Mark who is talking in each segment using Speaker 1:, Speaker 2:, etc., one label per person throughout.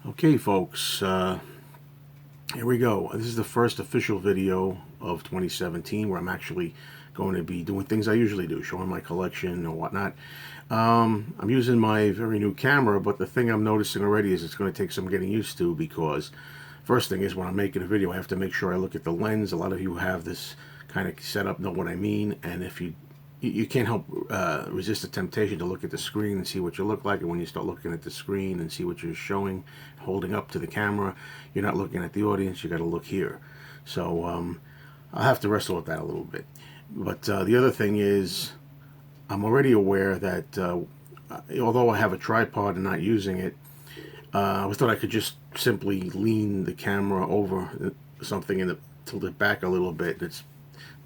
Speaker 1: Okay, folks, here we go. This is the first official video of 2017 where I'm actually going to be doing things I usually do, showing my collection or whatnot. I'm using my very new camera, but the thing I'm noticing already is it's going to take some getting used to, because first thing is when I'm making a video, I have to make sure I look at the lens. A lot of you who have this kind of setup know what I mean, and if you can't help resist the temptation to look at the screen and see what you look like. And when you start looking at the screen and see what you're showing, holding up to the camera, you're not looking at the audience. You got to look here. So I'll have to wrestle with that a little bit. But the other thing is, I'm already aware that although I have a tripod and not using it, I thought I could just simply lean the camera over something and tilt it back a little bit. It's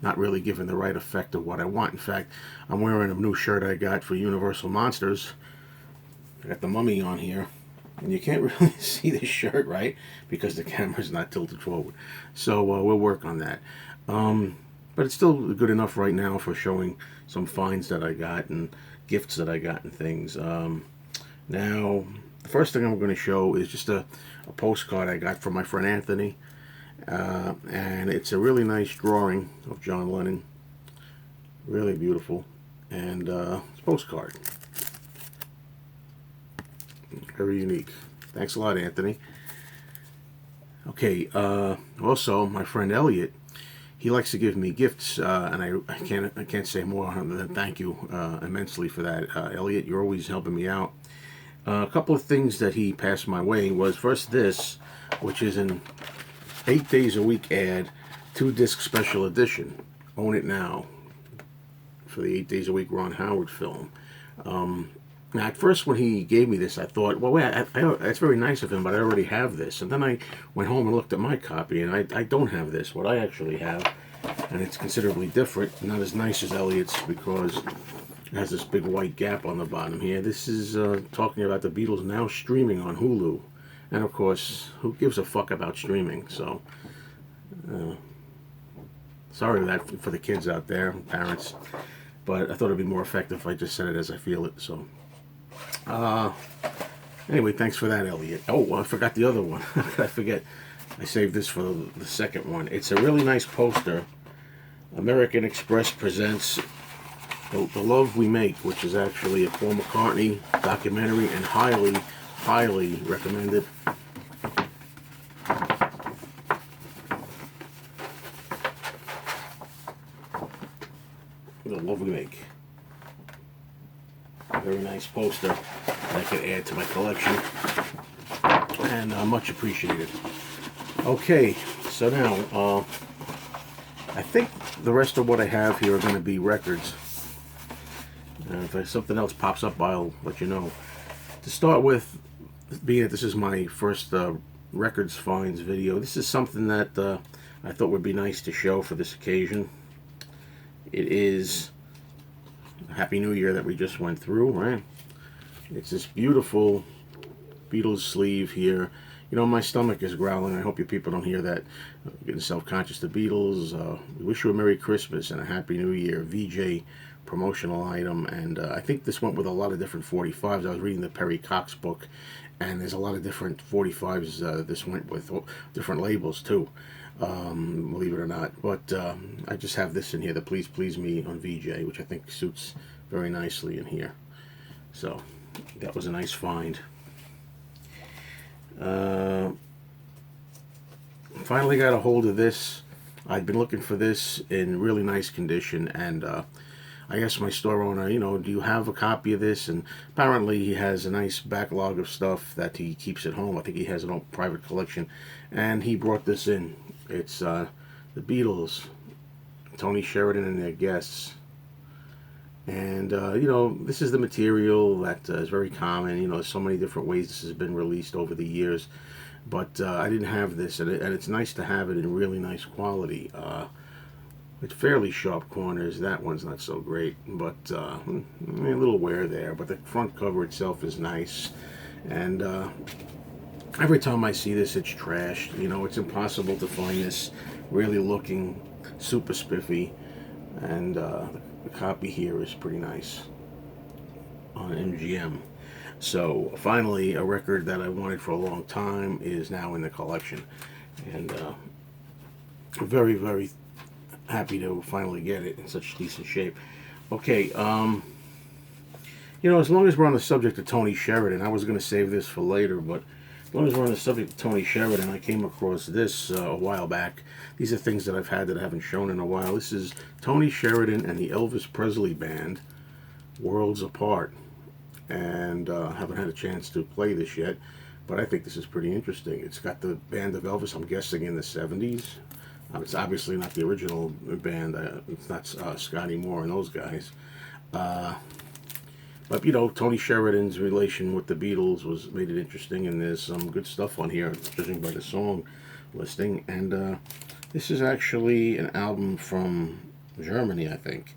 Speaker 1: not really giving the right effect of what I want. In fact, I'm wearing a new shirt I got for Universal Monsters. I got the mummy on here, and you can't really see the shirt, right? Because the camera's not tilted forward. So we'll work on that. But it's still good enough right now for showing some finds that I got and gifts that I got and things. Now, the first thing I'm going to show is just a postcard I got from my friend Anthony. And it's a really nice drawing of John Lennon. Really beautiful. And it's a postcard. Very unique. Thanks a lot, Anthony. Okay, also, my friend Elliot, he likes to give me gifts, and I can't say more than thank you immensely for that. Elliot, you're always helping me out. A couple of things that he passed my way was first this, which is an 8 days a week ad, 2-disc special edition. Own it now for the 8 days a week Ron Howard film. Now, at first when he gave me this, I thought, well, wait, that's very nice of him, but I already have this. And then I went home and looked at my copy, and I don't have this, what I actually have. And it's considerably different, not as nice as Elliot's, because it has this big white gap on the bottom here. This is talking about the Beatles now streaming on Hulu. And of course, who gives a fuck about streaming? So, sorry for the kids out there, parents. But I thought it'd be more effective if I just said it as I feel it. So, anyway, thanks for that, Elliot. Oh, I forgot the other one. How could I forget? I saved this for the second one. It's a really nice poster. American Express presents The Love We Make, which is actually a Paul McCartney documentary, and highly recommended. The Love We Make. A very nice poster that I can add to my collection, and much appreciated. Okay, so now I think the rest of what I have here are going to be records. If something else pops up, I'll let you know. To start with, being that this is my first records finds video, this is something that I thought would be nice to show for this occasion. It is Happy New Year that we just went through, right? It's this beautiful Beetle Sleeve here. You know, my stomach is growling. I hope you people don't hear that. I'm getting self-conscious. The Beatles, we wish you a Merry Christmas and a Happy New Year. VJ promotional item, and I think this went with a lot of different 45s. I was reading the Perry Cox book, and there's a lot of different 45s this went with, different labels too, believe it or not. But I just have this in here, the Please Please Me on VJ, which I think suits very nicely in here. So that was a nice find. Finally got a hold of this. I'd been looking for this in really nice condition, and I asked my store owner, you know, do you have a copy of this? And apparently he has a nice backlog of stuff that he keeps at home. I think he has an old private collection, and he brought this in. It's the Beatles, Tony Sheridan and their guests. And, you know, this is the material that is very common. You know, there's so many different ways this has been released over the years. But I didn't have this, and it's nice to have it in really nice quality. It's fairly sharp corners. That one's not so great, but a little wear there. But the front cover itself is nice. And every time I see this, it's trashed. You know, it's impossible to find this really looking super spiffy. And the copy here is pretty nice on MGM. So finally, a record that I wanted for a long time is now in the collection, and very, very happy to finally get it in such decent shape. Okay, as long as we're on the subject of Tony Sheridan, I was going to save this for later, but as long as we're on the subject of Tony Sheridan, I came across this a while back. These are things that I've had that I haven't shown in a while. This is Tony Sheridan and the Elvis Presley Band, Worlds Apart. And haven't had a chance to play this yet, but I think this is pretty interesting. It's got the band of Elvis, I'm guessing in the 70s. It's obviously not the original band. It's not Scotty Moore and those guys. But Tony Sheridan's relation with the Beatles made it interesting, and there's some good stuff on here, judging by the song listing. And this is actually an album from Germany, I think.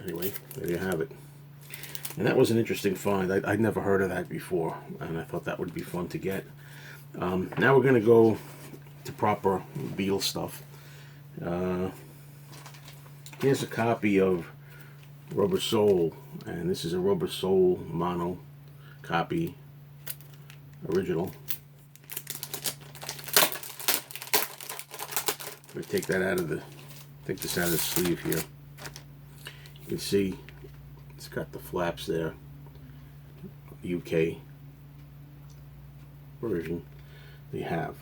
Speaker 1: Anyway, there you have it. And that was an interesting find. I'd never heard of that before, and I thought that would be fun to get. Now we're going to go to proper Beatles stuff. Here's a copy of Rubber Soul, and this is a Rubber Soul mono copy, original. I'm going to take this out of the sleeve here. You can see it's got the flaps there, UK version they have.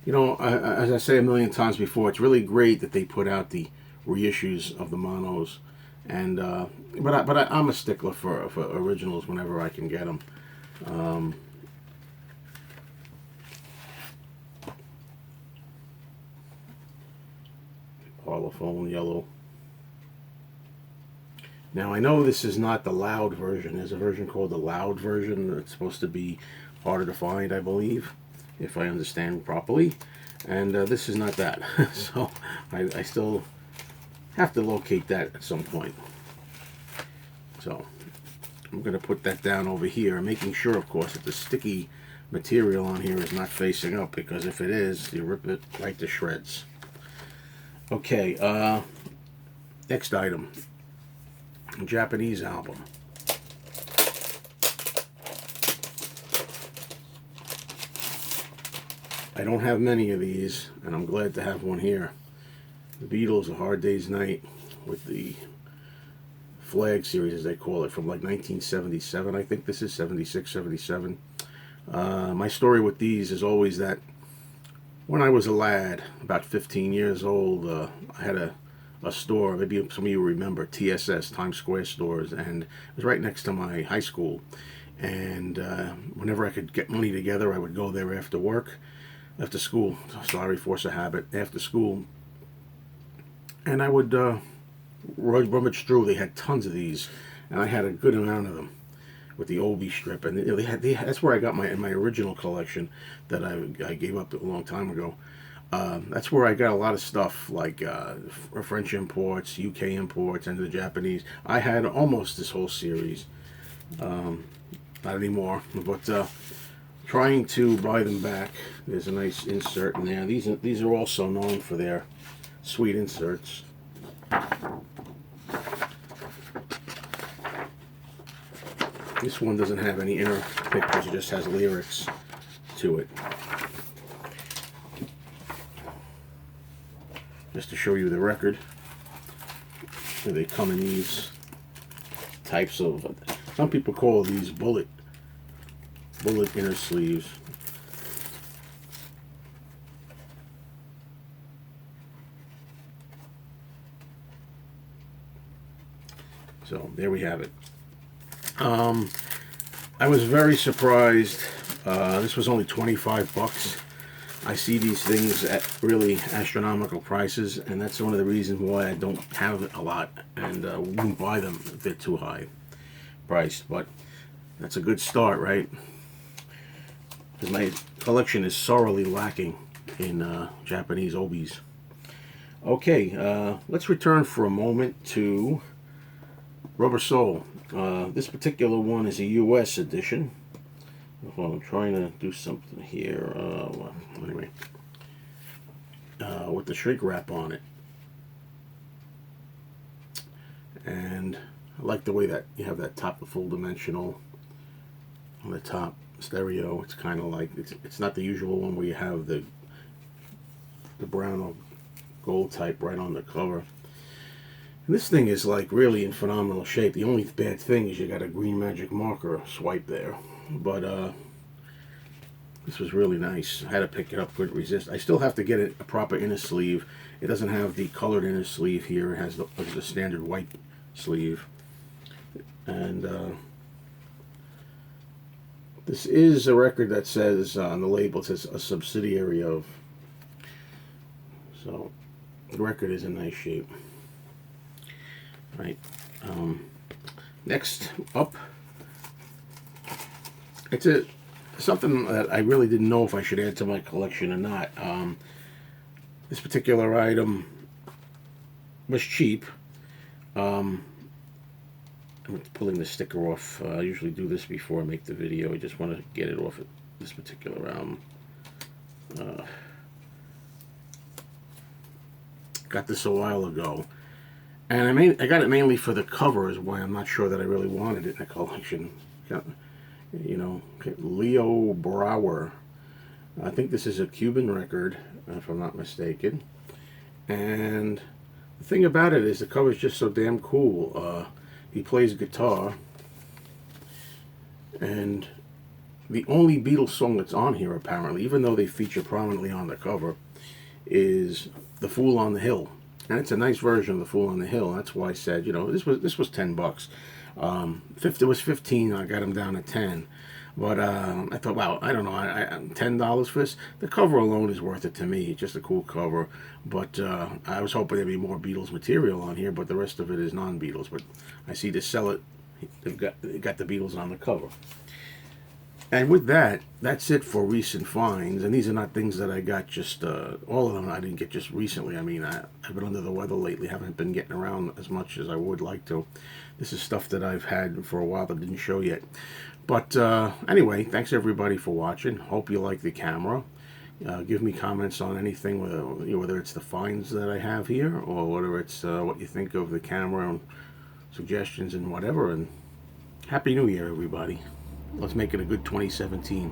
Speaker 1: As I say a million times before, it's really great that they put out the reissues of the monos, and I'm a stickler for originals whenever I can get them. Parlophone yellow. Now I know this is not the loud version. There's a version called the loud version. It's supposed to be harder to find, I believe, if I understand properly. And this is not that. So I still have to locate that at some point. So I'm going to put that down over here, making sure, of course, that the sticky material on here is not facing up, because if it is, you rip it right to shreds. Okay, next item. Japanese album. I don't have many of these, and I'm glad to have one here. The Beatles, A Hard Day's Night, with the Flag series, as they call it, from like 1977. I think this is 76, 77. My story with these is always that when I was a lad, about 15 years old, I had a store, maybe some of you remember, TSS, Times Square stores, and it was right next to my high school. And whenever I could get money together, I would go there after work, after school, sorry, force of habit, after school, and I would rummage through. They had tons of these, and I had a good amount of them with the Obi strip, and that's where I got my original collection that I gave up a long time ago. That's where I got a lot of stuff, like French imports, UK imports, and the Japanese. I had almost this whole series. Not anymore, but trying to buy them back. There's a nice insert in there. These are also known for their sweet inserts. This one doesn't have any inner pictures, it just has lyrics to it. Just to show you the record. They come in these types of, some people call these bullet inner sleeves. So there we have it. I was very surprised. This was only 25 bucks. I see these things at really astronomical prices, and that's one of the reasons why I don't have a lot and wouldn't buy them if they're too high priced. But that's a good start, right? Because my collection is sorely lacking in Japanese Obis. Okay, let's return for a moment to Rubber Soul. This particular one is a US edition. Well, I'm trying to do something here. Well, anyway, with the shrink wrap on it. And I like the way that you have that top, the full dimensional on the top stereo. It's kind of like, it's not the usual one where you have the brown or gold type right on the cover. And this thing is like really in phenomenal shape. The only bad thing is you got a green magic marker swipe there. But this was really nice. I had to pick it up, couldn't resist. I still have to get it a proper inner sleeve. It doesn't have the colored inner sleeve here. It has the standard white sleeve. And this is a record that says on the label, it says a subsidiary of. So the record is in nice shape. Right. Next up, it's something that I really didn't know if I should add to my collection or not. This particular item was cheap. I'm pulling the sticker off. I usually do this before I make the video. I just want to get it off at this particular got this a while ago, and I got it mainly for the cover, is why I'm not sure that I really wanted it in the collection. You know, Leo Brower. I think this is a Cuban record, if I'm not mistaken. And the thing about it is the cover is just so damn cool. He plays guitar, and the only Beatles song that's on here, apparently, even though they feature prominently on the cover, is "The Fool on the Hill," and it's a nice version of "The Fool on the Hill." That's why I said, you know, this was $10. It was 15. I got them down to 10. But I thought, wow, I don't know, $10 for this. The cover alone is worth it to me. It's just a cool cover. But I was hoping there'd be more Beatles material on here, but the rest of it is non-Beatles. But I see to sell it, they got the Beatles on the cover. And with that, that's it for recent finds. And these are not things that I got just, all of them I didn't get just recently. I mean, I've been under the weather lately. Haven't been getting around as much as I would like to. This is stuff that I've had for a while that didn't show yet. But anyway, thanks everybody for watching. Hope you like the camera. Give me comments on anything, whether it's the finds that I have here, or whether it's what you think of the camera, and suggestions and whatever. And Happy New Year, everybody. Let's make it a good 2017.